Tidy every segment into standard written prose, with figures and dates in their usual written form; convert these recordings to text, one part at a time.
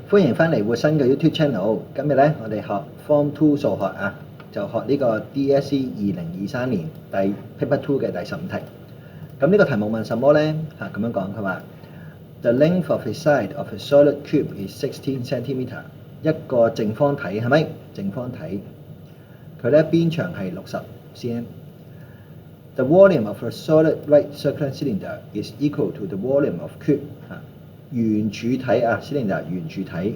歡迎翻嚟活新嘅 YouTube channel。今日咧，我哋學 Form 2數學啊，就學呢個 DSE 2023年Paper 2嘅第15題。咁呢個題目問什麼咧？咁樣講，佢話 The length of a side of a solid cube is 16 centimeter。一個正方體係咪？正方體，佢咧邊長係60 cm。The volume of a solid right circular cylinder is equal to the volume of cube。圓柱體啊 cylinder 圓柱體，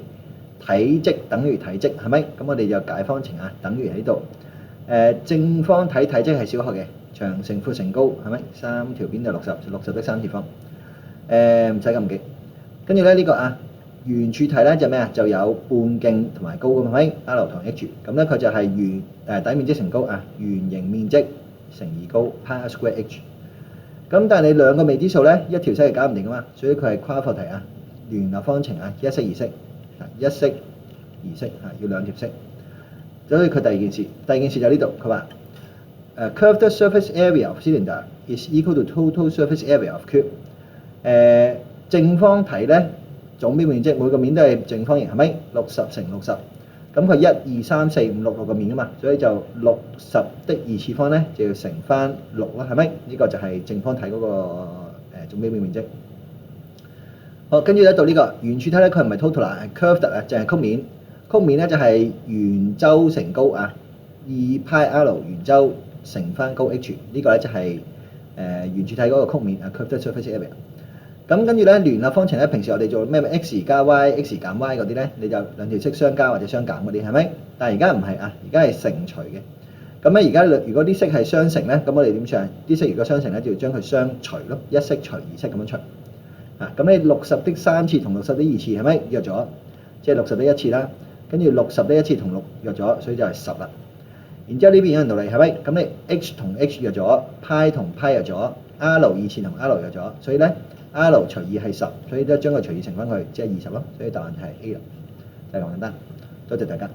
體積等於體積係咪？咁我哋就解方程啊，等於喺度。正方體體積係小學嘅，長乘闊乘高係咪？3條邊就60的3次方。唔使咁記。跟住咧呢個啊圓柱體咧就咩啊？就有半徑同埋高嘅係咪 ？R 同 H。咁咧佢就係底面積乘高啊，圓形面積乘以高 pi r square H。咁但係你兩個未知數咧，一條式係搞唔掂噶嘛，所以佢係跨課題啊，聯立方程啊，一式二式，一式二式要兩條式。所以佢第二件事就呢度，佢話curved surface area of cylinder is equal to total surface area of cube。正方體咧總表面積每個面都係正方形係咪？60乘60。咁佢1、2、3、4、5、6個面啊嘛，所以就60的2次方咧就要乘翻6啦，係咪？呢個就係正方體嗰個總表面積。好，跟住咧到呢個圓柱體咧，佢唔係 total 啦，係 curved 啊，淨係曲面。曲面咧就係圓周乘高啊，2πr 圓周乘翻高 h。呢個咧就係圓柱體嗰個曲面啊 curved surface area。咁跟住咧聯立方程咧，平時我哋做咩 x 加 y、x 減 y 嗰啲咧，你就兩條式相加或者相減嗰啲係咪？但係而家唔係啊，而家係乘除嘅。咁咧而家如果啲式係相乘咧，咁我哋點算？啲式如果相乘咧，就要將佢相除咯，一式除二式咁樣除。咁你60的3次同60的2次係咪約咗？即係60的1次啦，跟住60的1次同6約咗，所以就係10啦。然之後呢邊有人道理係咪？咁你 h 同 h 約咗 ，π 同 π 約咗 ，r 2次同 r 約咗，所以咧。R 除2係10，所以都將佢除2乘翻佢，即係20咯，所以答案係 A 啦，就係咁簡單。多謝大家。